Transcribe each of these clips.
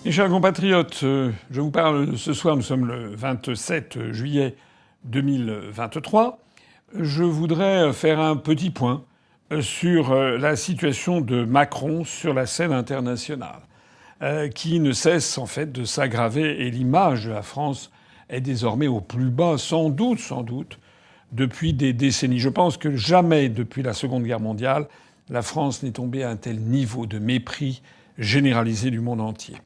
Mes chers compatriotes, je vous parle ce soir, nous sommes le 27 juillet 2023. Je voudrais faire un petit point sur la situation de Macron sur la scène internationale, qui ne cesse en fait de s'aggraver et l'image de la France est désormais au plus bas, sans doute, depuis des décennies. Je pense que jamais depuis la Seconde Guerre mondiale, la France n'est tombée à un tel niveau de mépris généralisé du monde entier.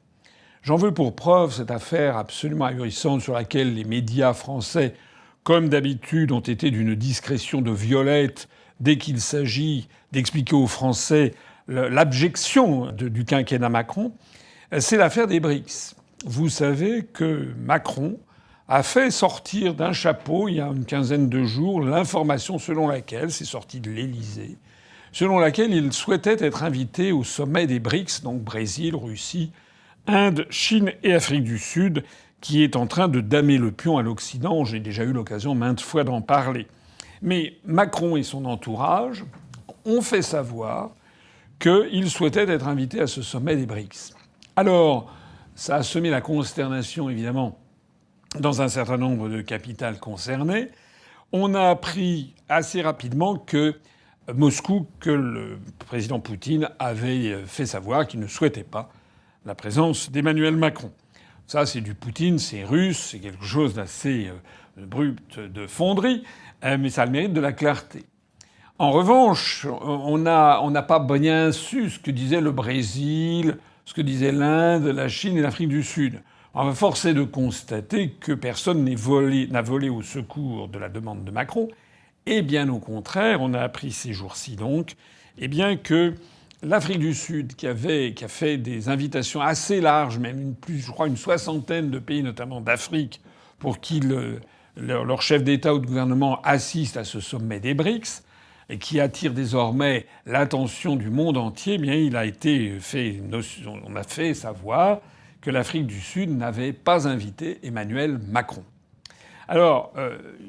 J'en veux pour preuve cette affaire absolument ahurissante sur laquelle les médias français, comme d'habitude, ont été d'une discrétion de violette dès qu'il s'agit d'expliquer aux Français l'abjection du quinquennat Macron. C'est l'affaire des BRICS. Vous savez que Macron a fait sortir d'un chapeau, il y a une quinzaine de jours, l'information selon laquelle, c'est sorti de l'Élysée, selon laquelle il souhaitait être invité au sommet des BRICS, donc Brésil, Russie, Inde, Chine et Afrique du Sud, qui est en train de damer le pion à l'Occident. J'ai déjà eu l'occasion maintes fois d'en parler. Mais Macron et son entourage ont fait savoir qu'ils souhaitaient être invités à ce sommet des BRICS. Alors, ça a semé la consternation, évidemment, dans un certain nombre de capitales concernées. On a appris assez rapidement que Moscou, que le président Poutine avait fait savoir qu'il ne souhaitait pas la présence d'Emmanuel Macron. Ça, c'est du Poutine, c'est russe, c'est quelque chose d'assez brut de fonderie, mais ça a le mérite de la clarté. En revanche, on n'a pas bien su ce que disait le Brésil, ce que disait l'Inde, la Chine et l'Afrique du Sud. On va forcer de constater que personne n'a volé au secours de la demande de Macron. Et bien au contraire, on a appris ces jours-ci donc, que l'Afrique du Sud, qui a fait des invitations assez larges, même je crois une soixantaine de pays, notamment d'Afrique, pour qu'ils, leur chef d'État ou de gouvernement assistent à ce sommet des BRICS, et qui attire désormais l'attention du monde entier, on a fait savoir que l'Afrique du Sud n'avait pas invité Emmanuel Macron. Alors,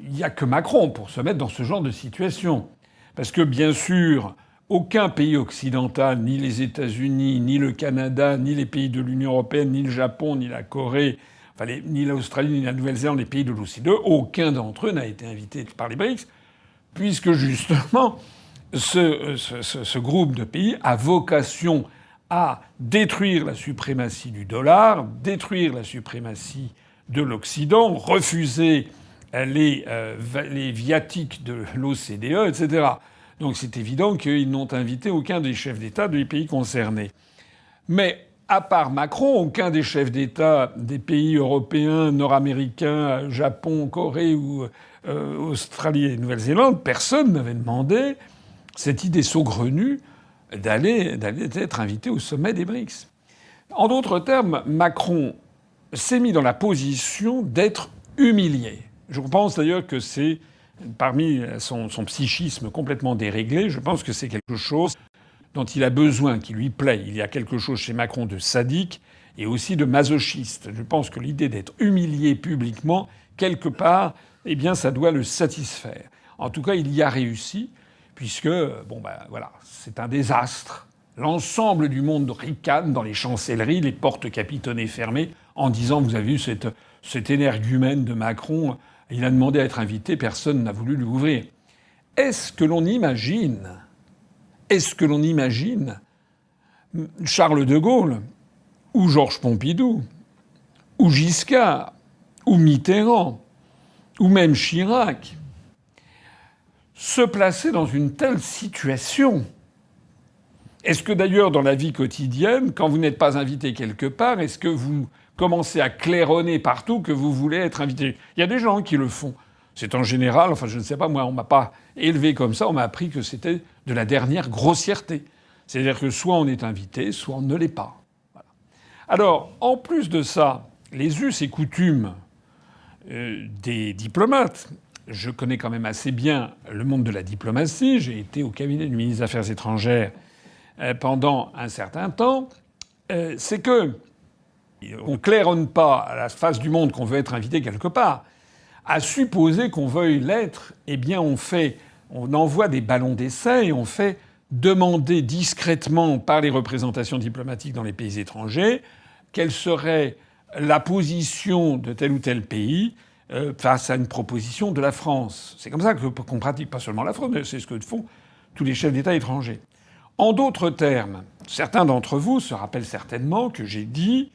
il n'y a que Macron pour se mettre dans ce genre de situation. Parce que, bien sûr, aucun pays occidental, ni les États-Unis, ni le Canada, ni les pays de l'Union européenne, ni le Japon, ni la Corée, ni l'Australie, ni la Nouvelle-Zélande, les pays de l'OCDE, aucun d'entre eux n'a été invité par les BRICS, puisque justement, ce groupe de pays a vocation à détruire la suprématie du dollar, détruire la suprématie de l'Occident, refuser les viatiques de l'OCDE, etc. Donc c'est évident qu'ils n'ont invité aucun des chefs d'État des pays concernés. Mais à part Macron, aucun des chefs d'État des pays européens, nord-américains, Japon, Corée ou Australie et Nouvelle-Zélande, personne n'avait demandé cette idée saugrenue d'aller être invité au sommet des BRICS. En d'autres termes, Macron s'est mis dans la position d'être humilié. Je pense d'ailleurs que c'est, parmi son psychisme complètement déréglé, je pense que c'est quelque chose dont il a besoin, qui lui plaît. Il y a quelque chose chez Macron de sadique et aussi de masochiste. Je pense que l'idée d'être humilié publiquement, quelque part, ça doit le satisfaire. En tout cas, il y a réussi, puisque, voilà, c'est un désastre. L'ensemble du monde ricane dans les chancelleries, les portes capitonnées fermées, en disant, vous avez vu cet énergumène de Macron, il a demandé à être invité, personne n'a voulu lui ouvrir. Est-ce que l'on imagine Charles de Gaulle, ou Georges Pompidou, ou Giscard, ou Mitterrand, ou même Chirac, se placer dans une telle situation? Est-ce que d'ailleurs, dans la vie quotidienne, quand vous n'êtes pas invité quelque part, est-ce que vous commencez à claironner partout que vous voulez être invité? Il y a des gens qui le font. C'est en général, je ne sais pas, moi, on m'a pas élevé comme ça, on m'a appris que c'était de la dernière grossièreté. C'est-à-dire que soit on est invité, soit on ne l'est pas. Voilà. Alors, en plus de ça, les us et coutumes des diplomates. Je connais quand même assez bien le monde de la diplomatie. J'ai été au cabinet du ministre des Affaires étrangères pendant un certain temps. C'est que on claironne pas à la face du monde qu'on veut être invité quelque part. À supposer qu'on veuille l'être, on envoie des ballons d'essai et on fait demander discrètement par les représentations diplomatiques dans les pays étrangers quelle serait la position de tel ou tel pays face à une proposition de la France. C'est comme ça qu'on pratique, pas seulement la France, mais c'est ce que font tous les chefs d'État étrangers. En d'autres termes, certains d'entre vous se rappellent certainement que j'ai dit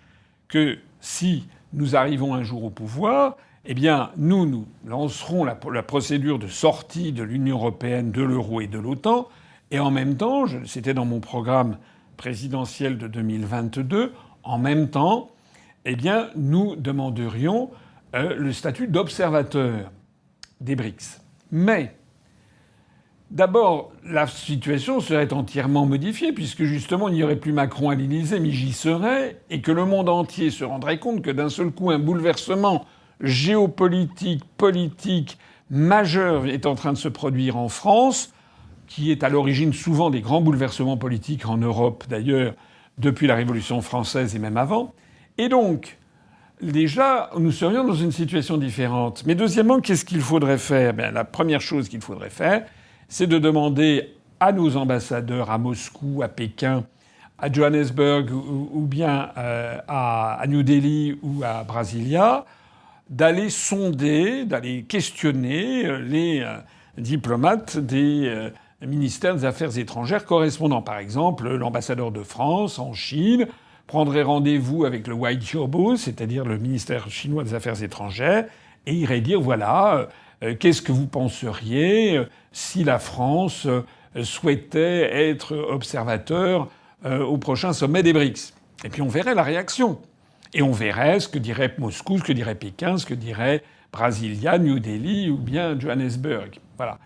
que si nous arrivons un jour au pouvoir, eh bien, nous lancerons la procédure de sortie de l'Union européenne, de l'euro et de l'OTAN, et en même temps, c'était dans mon programme présidentiel de 2022, en même temps, eh bien, nous demanderions le statut d'observateur des BRICS. Mais d'abord, la situation serait entièrement modifiée, puisque justement, il n'y aurait plus Macron à l'Élysée, mais j'y serais, et que le monde entier se rendrait compte que d'un seul coup, un bouleversement géopolitique, politique, majeur est en train de se produire en France, qui est à l'origine souvent des grands bouleversements politiques en Europe, d'ailleurs, depuis la Révolution française et même avant. Et donc, déjà, nous serions dans une situation différente. Mais deuxièmement, qu'est-ce qu'il faudrait faire ? Bien, la première chose qu'il faudrait faire, c'est de demander à nos ambassadeurs à Moscou, à Pékin, à Johannesburg ou bien à New Delhi ou à Brasilia, d'aller sonder, d'aller questionner les diplomates des ministères des Affaires étrangères correspondant. Par exemple, l'ambassadeur de France en Chine prendrait rendez-vous avec le Weijiaobo, c'est-à-dire le ministère chinois des Affaires étrangères, et irait dire, voilà, qu'est-ce que vous penseriez si la France souhaitait être observateur au prochain sommet des BRICS ? Et puis on verrait la réaction. Et on verrait ce que dirait Moscou, ce que dirait Pékin, ce que dirait Brasilia, New Delhi ou bien Johannesburg. Voilà.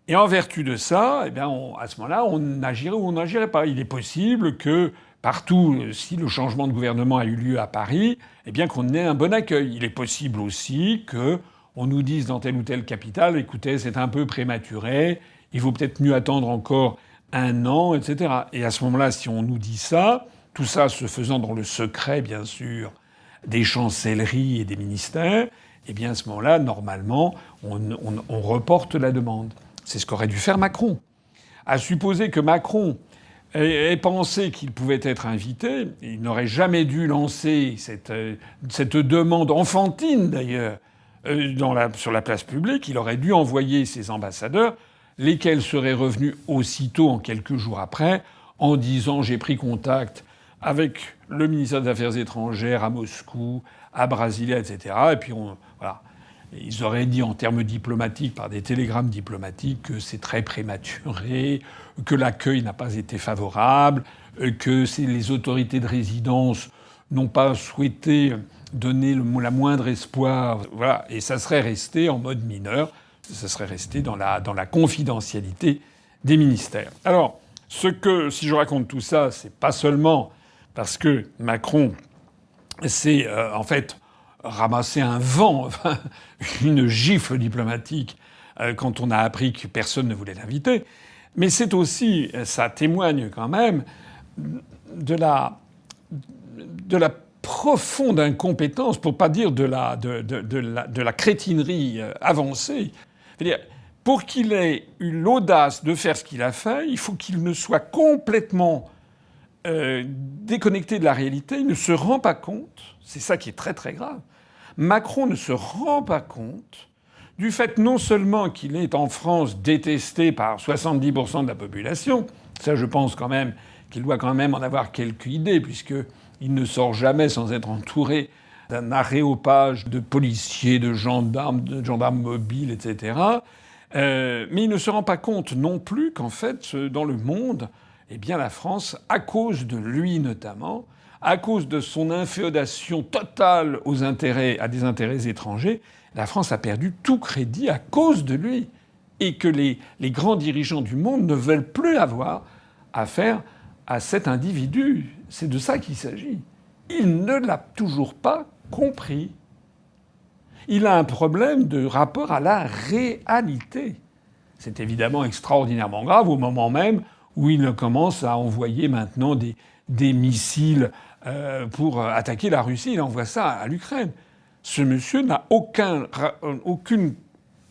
Et en vertu de ça, eh bien à ce moment-là, on agirait ou on n'agirait pas. Il est possible que partout, si le changement de gouvernement a eu lieu à Paris, eh bien qu'on ait un bon accueil. Il est possible aussi qu'on nous dise dans telle ou telle capitale, écoutez, c'est un peu prématuré, il vaut peut-être mieux attendre encore un an, etc. Et à ce moment-là, si on nous dit ça, tout ça se faisant dans le secret, bien sûr, des chancelleries et des ministères, eh bien à ce moment-là, normalement, on reporte la demande. C'est ce qu'aurait dû faire Macron. À supposer que Macron ait pensé qu'il pouvait être invité, il n'aurait jamais dû lancer cette demande enfantine, d'ailleurs, sur la place publique. Il aurait dû envoyer ses ambassadeurs, lesquels seraient revenus aussitôt, en quelques jours après, en disant « j'ai pris contact avec le ministère des Affaires étrangères à Moscou, à Brasilia, etc. » Et puis voilà. Ils auraient dit en termes diplomatiques, par des télégrammes diplomatiques, que c'est très prématuré, que l'accueil n'a pas été favorable, que les autorités de résidence n'ont pas souhaité donner la moindre espoir. Voilà. Et ça serait resté en mode mineur. Ça serait resté dans la confidentialité des ministères. Alors, si je raconte tout ça, c'est pas seulement parce que Macron s'est en fait ramassé un vent, enfin, une gifle diplomatique quand on a appris que personne ne voulait l'inviter, mais c'est aussi, ça témoigne quand même de la profonde incompétence, pour pas dire de la crétinerie avancée. C'est-à-dire, pour qu'il ait eu l'audace de faire ce qu'il a fait, il faut qu'il ne soit complètement déconnecté de la réalité. Il ne se rend pas compte, c'est ça qui est très très grave, Macron ne se rend pas compte du fait non seulement qu'il est en France détesté par 70% de la population, ça je pense quand même qu'il doit quand même en avoir quelques idées, puisqu'il ne sort jamais sans être entouré d'un aréopage de policiers, de gendarmes mobiles, etc. Mais il ne se rend pas compte non plus qu'en fait, dans le monde, eh bien la France, à cause de lui notamment, à cause de son inféodation totale à des intérêts étrangers, la France a perdu tout crédit à cause de lui. Et que les grands dirigeants du monde ne veulent plus avoir affaire à cet individu. C'est de ça qu'il s'agit. Il ne l'a toujours pas compris. Il a un problème de rapport à la réalité. C'est évidemment extraordinairement grave au moment même où il commence à envoyer maintenant des missiles pour attaquer la Russie. Il envoie ça à l'Ukraine. Ce monsieur n'a aucune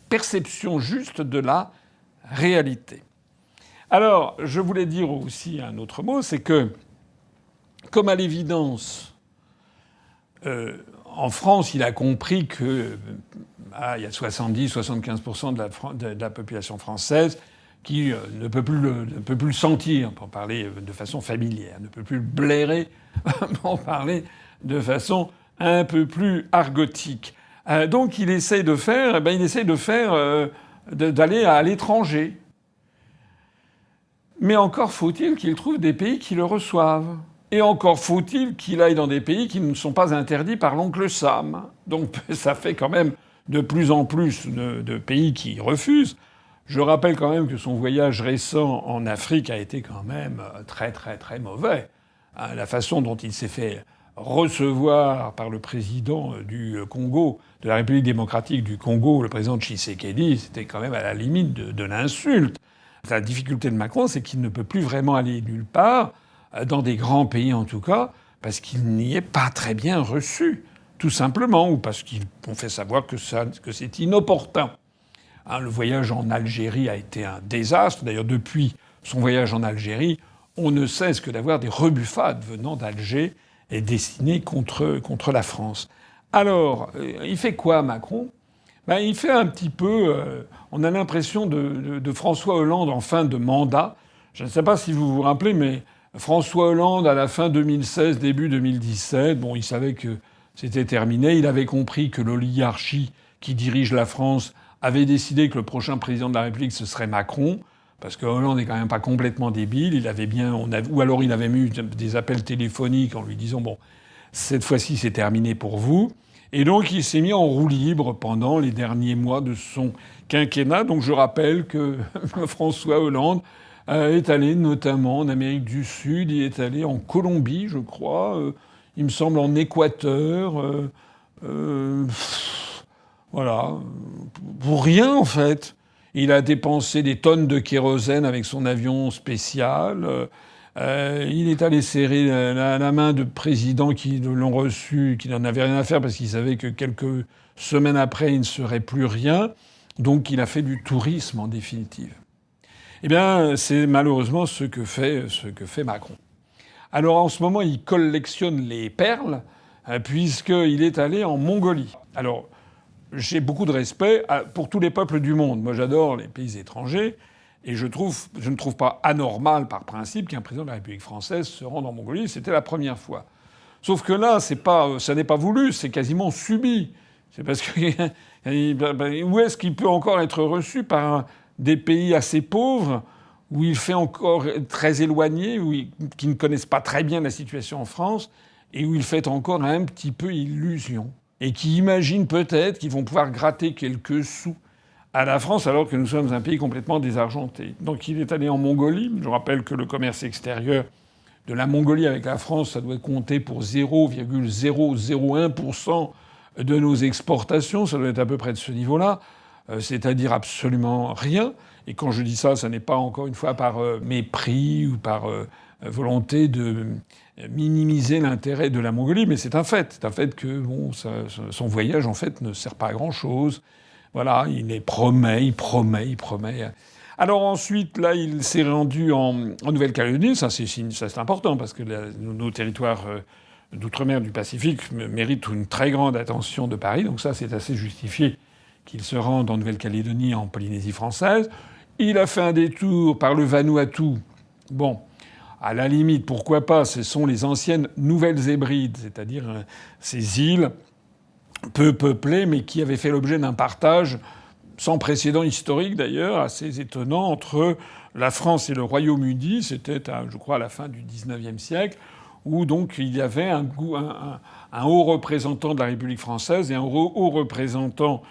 perception juste de la réalité. Alors, je voulais dire aussi un autre mot, c'est que, comme à l'évidence, En France, il a compris que il y a 70-75% de la population française qui ne peut plus le sentir, pour parler de façon familière, ne peut plus le blairer, pour parler de façon un peu plus argotique. Donc il essaye de faire, d'aller à l'étranger. Mais encore faut-il qu'il trouve des pays qui le reçoivent. Et encore faut-il qu'il aille dans des pays qui ne sont pas interdits par l'oncle Sam. Donc ça fait quand même de plus en plus de pays qui refusent. Je rappelle quand même que son voyage récent en Afrique a été quand même très très très mauvais. La façon dont il s'est fait recevoir par le président du Congo, de la République démocratique du Congo, le président Tshisekedi, c'était quand même à la limite de l'insulte. La difficulté de Macron, c'est qu'il ne peut plus vraiment aller nulle part, dans des grands pays en tout cas, parce qu'il n'y est pas très bien reçu, tout simplement, ou parce qu'on fait savoir que c'est inopportun. Le voyage en Algérie a été un désastre. D'ailleurs, depuis son voyage en Algérie, on ne cesse que d'avoir des rebuffades venant d'Alger et destinées contre la France. Alors, il fait quoi, Macron ? Il fait un petit peu... on a l'impression de François Hollande en fin de mandat. Je ne sais pas si vous vous rappelez, mais François Hollande, à la fin 2016, début 2017, il savait que c'était terminé. Il avait compris que l'oligarchie qui dirige la France avait décidé que le prochain président de la République, ce serait Macron, parce que Hollande n'est quand même pas complètement débile. Ou alors il avait eu des appels téléphoniques en lui disant « Bon, cette fois-ci, c'est terminé pour vous ». Et donc, il s'est mis en roue libre pendant les derniers mois de son quinquennat. Donc, je rappelle que François Hollande est allé notamment en Amérique du Sud, il est allé en Colombie, je crois, il me semble en Équateur, voilà, pour rien en fait. Il a dépensé des tonnes de kérosène avec son avion spécial. Il est allé serrer la main de présidents qui l'ont reçu, qui n'en avaient rien à faire parce qu'il savait que quelques semaines après, il ne serait plus rien. Donc il a fait du tourisme en définitive. Eh bien, c'est malheureusement ce que fait Macron. Alors en ce moment, il collectionne les perles puisqu'il est allé en Mongolie. Alors, j'ai beaucoup de respect pour tous les peuples du monde. Moi, j'adore les pays étrangers. Et je ne trouve pas anormal, par principe, qu'un président de la République française se rende en Mongolie. C'était la première fois. Sauf que là, ça n'est pas voulu, c'est quasiment subi. C'est parce que où est-ce qu'il peut encore être reçu par des pays assez pauvres, où il fait encore très éloigné, qui ne connaissent pas très bien la situation en France, et où il fait encore un petit peu illusion, et qui imaginent peut-être qu'ils vont pouvoir gratter quelques sous à la France, alors que nous sommes un pays complètement désargenté. Donc il est allé en Mongolie. Je rappelle que le commerce extérieur de la Mongolie avec la France, ça doit compter pour 0,001% de nos exportations. Ça doit être à peu près de ce niveau-là, c'est-à-dire absolument rien. Et quand je dis ça, ça n'est pas encore une fois par mépris ou par volonté de minimiser l'intérêt de la Mongolie, mais c'est un fait. C'est un fait que son voyage, en fait, ne sert pas à grand-chose. Voilà, il promet. Alors ensuite, là, il s'est rendu en Nouvelle-Calédonie. Ça, c'est important, parce que nos territoires d'outre-mer du Pacifique méritent une très grande attention de Paris. Donc ça, c'est assez justifié qu'il se rende en Nouvelle-Calédonie, en Polynésie française. Il a fait un détour par le Vanuatu. Bon, à la limite, pourquoi pas, ce sont les anciennes Nouvelles-Hébrides, c'est-à-dire ces îles peu peuplées, mais qui avaient fait l'objet d'un partage sans précédent historique d'ailleurs, assez étonnant, entre la France et le Royaume-Uni. C'était, je crois, à la fin du XIXe siècle, où donc il y avait un haut représentant de la République française et un haut représentant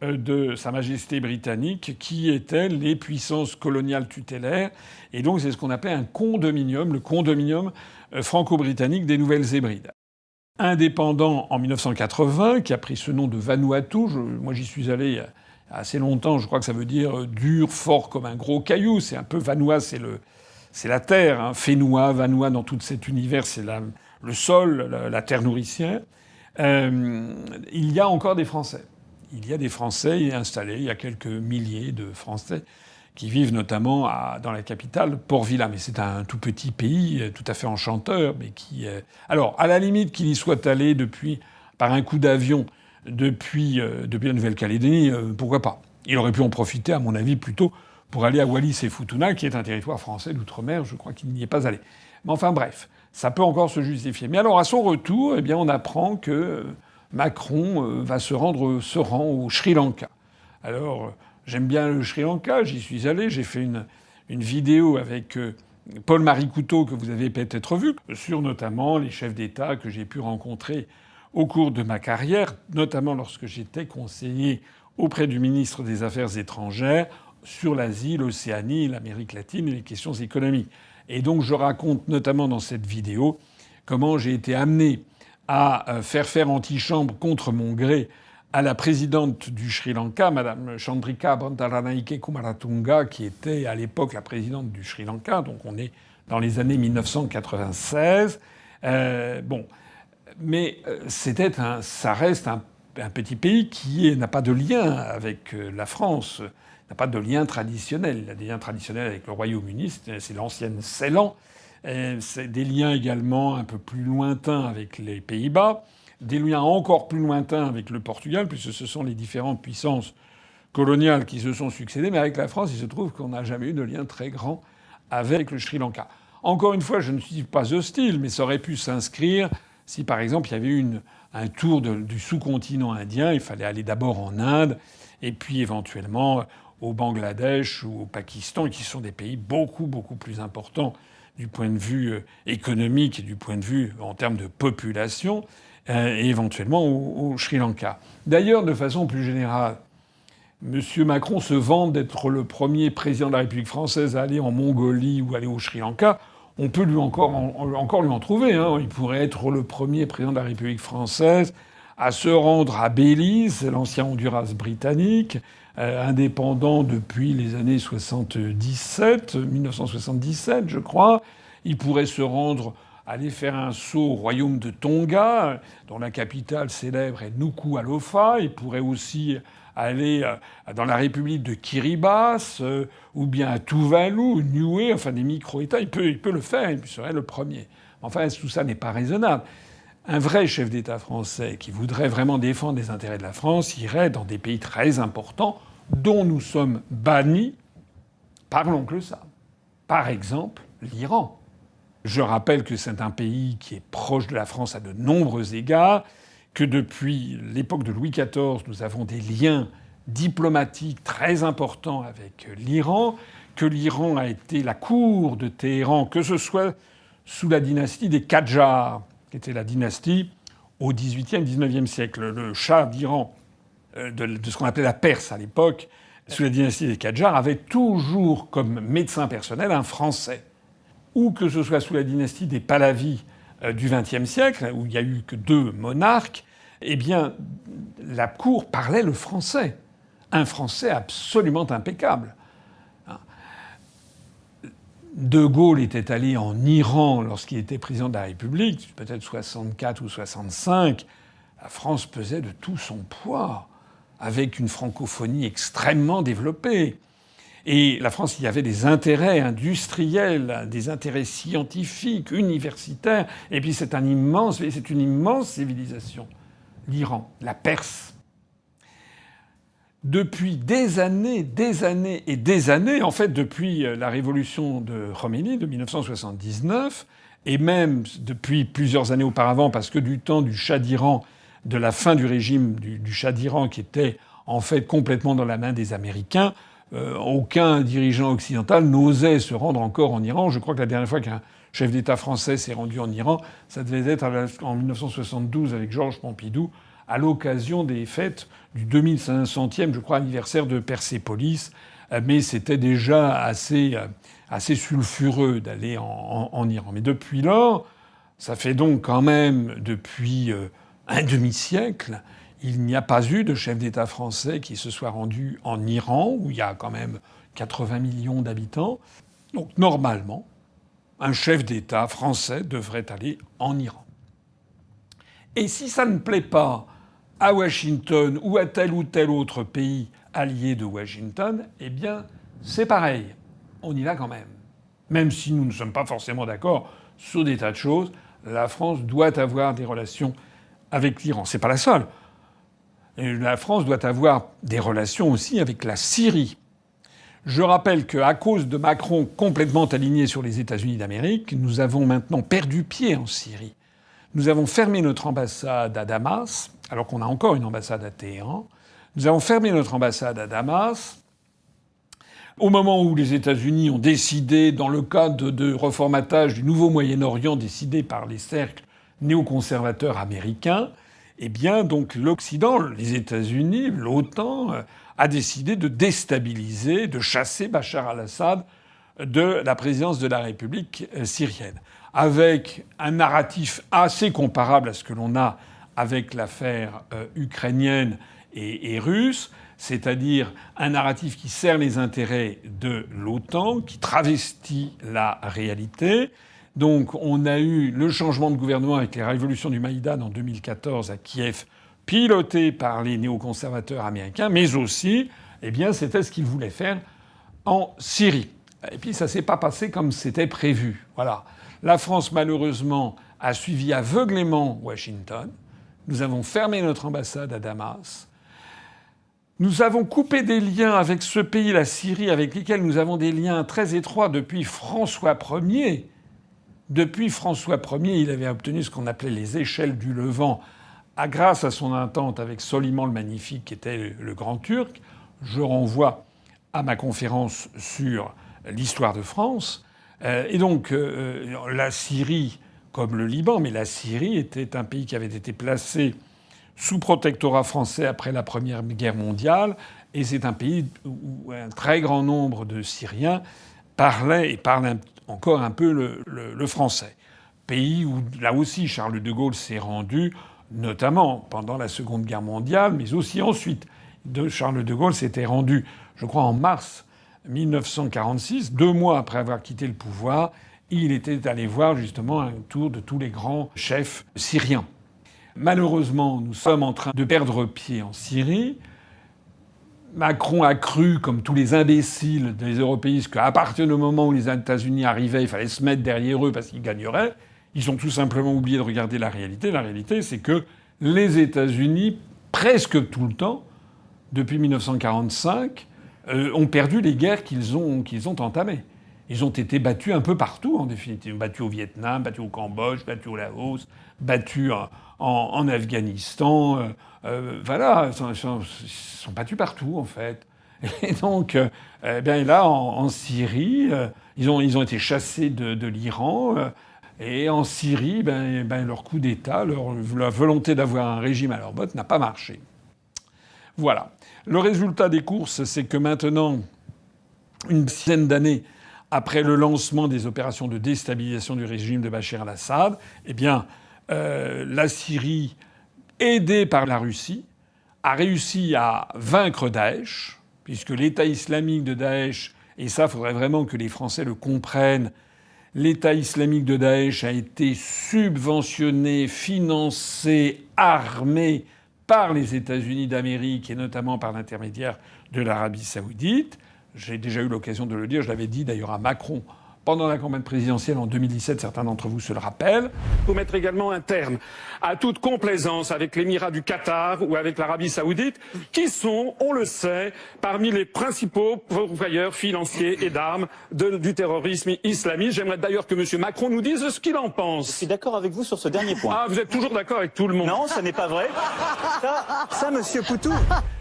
de Sa Majesté britannique, qui étaient les puissances coloniales tutélaires. Et donc c'est ce qu'on appelait un condominium, le condominium franco-britannique des Nouvelles-Hébrides. Indépendant en 1980, qui a pris ce nom de Vanuatu. Moi, j'y suis allé il y a assez longtemps. Je crois que ça veut dire dur, fort comme un gros caillou. C'est un peu Vanua, c'est la terre. Hein. Fénois, Vanua, dans tout cet univers, c'est le sol, la terre nourricière. Il y a encore des Français. Il y a des Français installés. Il y a quelques milliers de Français qui vivent notamment dans la capitale, Port-Vila. Mais c'est un tout petit pays, tout à fait enchanteur, mais qui... Alors, à la limite qu'il y soit allé depuis par un coup d'avion depuis la Nouvelle-Calédonie, pourquoi pas? Il aurait pu en profiter, à mon avis, plutôt pour aller à Wallis et Futuna, qui est un territoire français d'outre-mer. Je crois qu'il n'y est pas allé. Mais enfin bref, ça peut encore se justifier. Mais alors, à son retour, eh bien, on apprend que Macron se rend au Sri Lanka. Alors, j'aime bien le Sri Lanka, j'y suis allé, j'ai fait une vidéo avec Paul-Marie Couteau, que vous avez peut-être vu, sur notamment les chefs d'État que j'ai pu rencontrer au cours de ma carrière, notamment lorsque j'étais conseiller auprès du ministre des Affaires étrangères sur l'Asie, l'Océanie, l'Amérique latine et les questions économiques. Et donc je raconte notamment dans cette vidéo comment j'ai été amené à faire antichambre contre mon gré à la présidente du Sri Lanka, Madame Chandrika Bandaranaike Kumaratunga, qui était à l'époque la présidente du Sri Lanka. Donc on est dans les années 1996. Mais ça reste un petit pays qui n'a pas de lien avec la France, n'a pas de lien traditionnel. Il a des liens traditionnels avec le Royaume-Uni, c'est l'ancienne Ceylan. C'est des liens également un peu plus lointains avec les Pays-Bas, des liens encore plus lointains avec le Portugal, puisque ce sont les différentes puissances coloniales qui se sont succédées. Mais avec la France, il se trouve qu'on n'a jamais eu de lien très grand avec le Sri Lanka. Encore une fois, je ne suis pas hostile, mais ça aurait pu s'inscrire si, par exemple, il y avait eu un tour du sous-continent indien. Il fallait aller d'abord en Inde et puis éventuellement au Bangladesh ou au Pakistan, qui sont des pays beaucoup, beaucoup plus importants du point de vue économique et du point de vue en termes de population, et éventuellement au Sri Lanka. D'ailleurs, de façon plus générale, M. Macron se vante d'être le premier président de la République française à aller en Mongolie ou aller au Sri Lanka. On peut encore lui en trouver. Hein. Il pourrait être le premier président de la République française à se rendre à Belize, l'ancien Honduras britannique, indépendant depuis les années 1977, je crois. Il pourrait se rendre, aller faire un saut au royaume de Tonga, dont la capitale célèbre est Nuku'alofa. Il pourrait aussi aller dans la République de Kiribati, ou bien à Tuvalu, Niue, enfin des micro-États. Il peut le faire, il serait le premier. Enfin, tout ça n'est pas raisonnable. Un vrai chef d'État français qui voudrait vraiment défendre les intérêts de la France irait dans des pays très importants dont nous sommes bannis par l'oncle Sam. Par exemple, l'Iran. Je rappelle que c'est un pays qui est proche de la France à de nombreux égards, que depuis l'époque de Louis XIV, nous avons des liens diplomatiques très importants avec l'Iran, que l'Iran a été la cour de Téhéran, que ce soit sous la dynastie des Qadjars, qui était la dynastie au XVIIIe, XIXe siècle. Le Shah d'Iran, de ce qu'on appelait la Perse à l'époque, sous la dynastie des Qadjars, avait toujours comme médecin personnel un Français. Ou que ce soit sous la dynastie des Pahlavis du XXe siècle, où il n'y a eu que 2 monarques, eh bien, la cour parlait le français. Un français absolument impeccable. De Gaulle était allé en Iran lorsqu'il était président de la République, peut-être 64 ou 65. La France pesait de tout son poids, avec une francophonie extrêmement développée. Et la France, il y avait des intérêts industriels, des intérêts scientifiques, universitaires. Et puis c'est une immense civilisation, l'Iran, la Perse. Depuis des années et des années, en fait depuis la révolution de Khomeini de 1979, et même depuis plusieurs années auparavant, parce que du temps du Shah d'Iran, de la fin du régime du Shah d'Iran qui était en fait complètement dans la main des Américains, aucun dirigeant occidental n'osait se rendre encore en Iran. Je crois que la dernière fois qu'un chef d'État français s'est rendu en Iran, ça devait être en 1972 avec Georges Pompidou, à l'occasion des fêtes du 2500e, je crois, anniversaire de Persépolis. Mais c'était déjà assez sulfureux d'aller en Iran. Mais depuis lors, ça fait donc quand même depuis un demi-siècle, il n'y a pas eu de chef d'État français qui se soit rendu en Iran, où il y a quand même 80 millions d'habitants. Donc normalement, un chef d'État français devrait aller en Iran. Et si ça ne plaît pas à Washington ou tel autre pays allié de Washington, eh bien, c'est pareil. On y va quand même. Même si nous ne sommes pas forcément d'accord sur des tas de choses, la France doit avoir des relations avec l'Iran. C'est pas la seule. Et la France doit avoir des relations aussi avec la Syrie. Je rappelle qu'à cause de Macron complètement aligné sur les États-Unis d'Amérique, nous avons maintenant perdu pied en Syrie. Nous avons fermé notre ambassade à Damas, alors qu'on a encore une ambassade à Téhéran. Nous avons fermé notre ambassade à Damas au moment où les États-Unis ont décidé, dans le cadre de reformatage du nouveau Moyen-Orient décidé par les cercles néoconservateurs américains, eh bien, donc, l'Occident, les États-Unis, l'OTAN, a décidé de déstabiliser, de chasser Bachar al-Assad de la présidence de la République syrienne. Avec un narratif assez comparable à ce que l'on a avec l'affaire ukrainienne et russe, c'est-à-dire un narratif qui sert les intérêts de l'OTAN, qui travestit la réalité. Donc on a eu le changement de gouvernement avec les révolutions du Maïdan en 2014 à Kiev, piloté par les néoconservateurs américains, mais aussi, eh bien, c'était ce qu'ils voulaient faire en Syrie. Et puis ça s'est pas passé comme c'était prévu. Voilà. La France, malheureusement, a suivi aveuglément Washington. Nous avons fermé notre ambassade à Damas. Nous avons coupé des liens avec ce pays, la Syrie, avec lequel nous avons des liens très étroits depuis François Ier. Depuis François Ier, il avait obtenu ce qu'on appelait les échelles du Levant, grâce à son entente avec Soliman le Magnifique, qui était le Grand Turc. Je renvoie à ma conférence sur l'histoire de France. Et donc, la Syrie, comme le Liban, mais la Syrie était un pays qui avait été placé sous protectorat français après la Première Guerre mondiale, et c'est un pays où un très grand nombre de Syriens parlaient et parlent encore un peu le français. Pays où, là aussi, Charles de Gaulle s'est rendu, notamment pendant la Seconde Guerre mondiale, mais aussi ensuite. Charles de Gaulle s'était rendu, je crois, en mars 1946, 2 mois après avoir quitté le pouvoir. Il était allé voir justement un tour de tous les grands chefs syriens. Malheureusement, nous sommes en train de perdre pied en Syrie. Macron a cru, comme tous les imbéciles des européistes, qu'à partir du moment où les États-Unis arrivaient, il fallait se mettre derrière eux parce qu'ils gagneraient. Ils ont tout simplement oublié de regarder la réalité. La réalité, c'est que les États-Unis, presque tout le temps, depuis 1945, ont perdu les guerres qu'ils ont entamées. Ils ont été battus un peu partout, en définitive. Battus au Vietnam, battus au Cambodge, battus au Laos, battus en Afghanistan. Voilà, ils sont battus partout, en fait. Et donc, bien là, en Syrie, ils ont été chassés de l'Iran. Et en Syrie, leur coup d'État, leur volonté d'avoir un régime à leur botte n'a pas marché. Voilà. Le résultat des courses, c'est que maintenant, une dizaine d'années après le lancement des opérations de déstabilisation du régime de Bachar al-Assad, eh bien, la Syrie, aidée par la Russie, a réussi à vaincre Daesh, puisque l'État islamique de Daesh, et ça, il faudrait vraiment que les Français le comprennent, l'État islamique de Daesh a été subventionné, financé, armé par les États-Unis d'Amérique et notamment par l'intermédiaire de l'Arabie saoudite. J'ai déjà eu l'occasion de le dire, je l'avais dit d'ailleurs à Macron pendant la campagne présidentielle en 2017, certains d'entre vous se le rappellent. Pour mettre également un terme à toute complaisance avec l'Émirat du Qatar ou avec l'Arabie saoudite, qui sont, on le sait, parmi les principaux pourvoyeurs financiers et d'armes du terrorisme islamiste. J'aimerais d'ailleurs que M. Macron nous dise ce qu'il en pense. Je suis d'accord avec vous sur ce dernier point. Ah, vous êtes toujours d'accord avec tout le monde? Non, ça n'est pas vrai. Ça, Monsieur Poutou.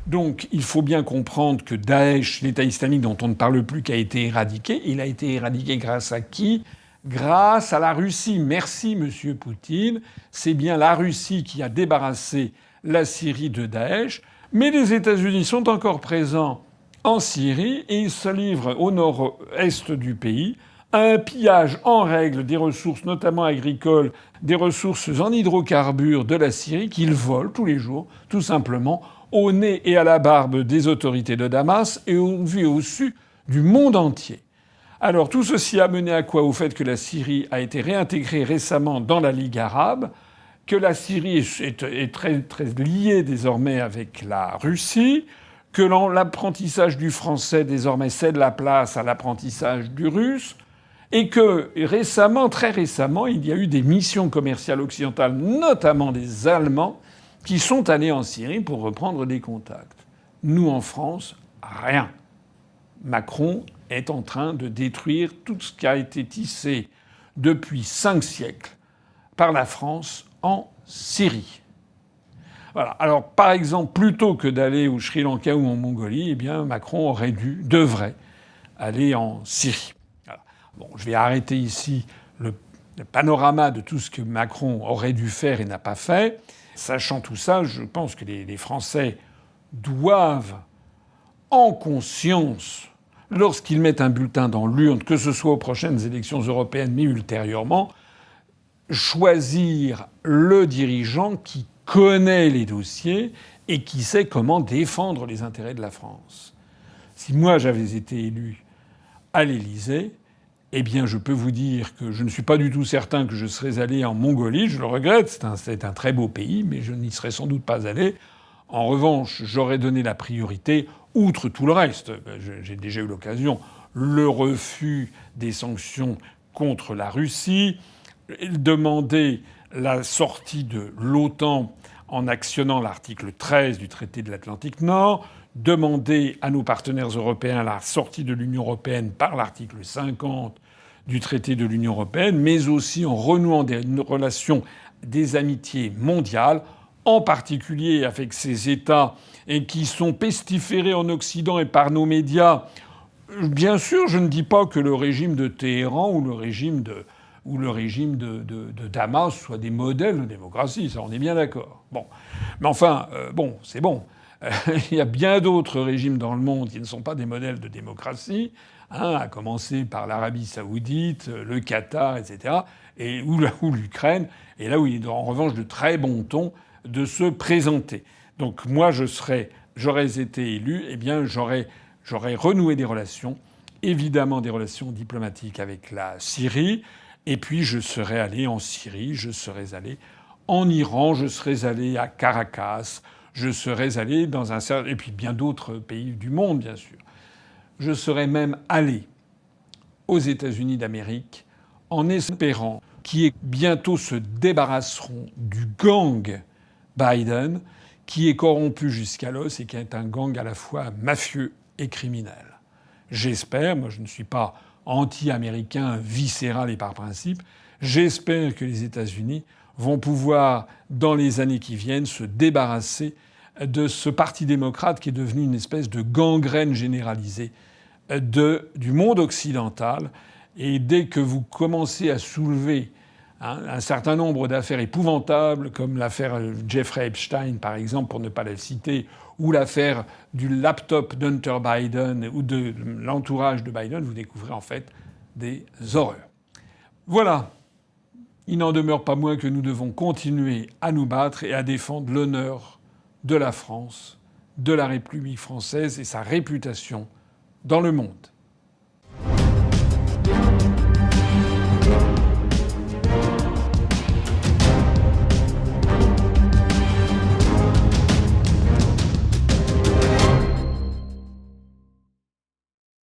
Donc, il faut bien comprendre que Daesh, l'État islamique dont on ne parle plus, qui a été éradiqué, il a été éradiqué grâce à qui? Grâce à la Russie. Merci, Monsieur Poutine. C'est bien la Russie qui a débarrassé la Syrie de Daesh. Mais les États-Unis sont encore présents en Syrie et ils se livrent au nord-est du pays à un pillage en règle des ressources, notamment agricoles, des ressources en hydrocarbures de la Syrie qu'ils volent tous les jours, tout simplement, au nez et à la barbe des autorités de Damas et au vu et au su du monde entier. Alors tout ceci a mené à quoi? Au fait que la Syrie a été réintégrée récemment dans la Ligue arabe, que la Syrie est très, très liée désormais avec la Russie, que l'apprentissage du français désormais cède la place à l'apprentissage du russe, Et que récemment, très récemment, il y a eu des missions commerciales occidentales, notamment des Allemands, qui sont allés en Syrie pour reprendre des contacts. Nous, en France, rien. Macron est en train de détruire tout ce qui a été tissé depuis 5 siècles par la France en Syrie. Voilà. Alors, par exemple, plutôt que d'aller au Sri Lanka ou en Mongolie, eh bien, Macron devrait aller en Syrie. Voilà. Bon, je vais arrêter ici le panorama de tout ce que Macron aurait dû faire et n'a pas fait. Sachant tout ça, je pense que les Français doivent, en conscience, lorsqu'ils mettent un bulletin dans l'urne, que ce soit aux prochaines élections européennes, mais ultérieurement, choisir le dirigeant qui connaît les dossiers et qui sait comment défendre les intérêts de la France. Si moi j'avais été élu à l'Élysée, eh bien je peux vous dire que je ne suis pas du tout certain que je serais allé en Mongolie. Je le regrette, c'est un très beau pays, mais je n'y serais sans doute pas allé. En revanche, j'aurais donné la priorité, outre tout le reste. J'ai déjà eu l'occasion, le refus des sanctions contre la Russie, demander la sortie de l'OTAN en actionnant l'article 13 du traité de l'Atlantique Nord, demander à nos partenaires européens la sortie de l'Union européenne par l'article 50 du traité de l'Union européenne, mais aussi en renouant des relations, des amitiés mondiales, en particulier avec ces États qui sont pestiférés en Occident et par nos médias. Bien sûr, je ne dis pas que le régime de Téhéran ou le régime de Damas soient des modèles de démocratie, ça on est bien d'accord. Bon. Mais enfin, c'est bon. Il y a bien d'autres régimes dans le monde qui ne sont pas des modèles de démocratie, à commencer par l'Arabie saoudite, le Qatar, etc., ou l'Ukraine, et là où il est en revanche de très bon ton de se présenter. Donc moi, j'aurais été élu, eh bien j'aurais renoué des relations, évidemment des relations diplomatiques avec la Syrie, et puis je serais allé en Syrie, je serais allé en Iran, je serais allé à Caracas, je serais allé dans un certain... et puis bien d'autres pays du monde, bien sûr. Je serais même allé aux États-Unis d'Amérique en espérant qu'ils bientôt se débarrasseront du gang Biden, qui est corrompu jusqu'à l'os et qui est un gang à la fois mafieux et criminel. J'espère, moi je ne suis pas anti-américain viscéral et par principe, j'espère que les États-Unis vont pouvoir, dans les années qui viennent, se débarrasser de ce parti démocrate qui est devenu une espèce de gangrène généralisée du monde occidental. Et dès que vous commencez à soulever un certain nombre d'affaires épouvantables, comme l'affaire Jeffrey Epstein, par exemple, pour ne pas la citer, ou l'affaire du laptop d'Hunter Biden ou de l'entourage de Biden, vous découvrez en fait des horreurs. Voilà. Il n'en demeure pas moins que nous devons continuer à nous battre et à défendre l'honneur de la France, de la République française et sa réputation dans le monde.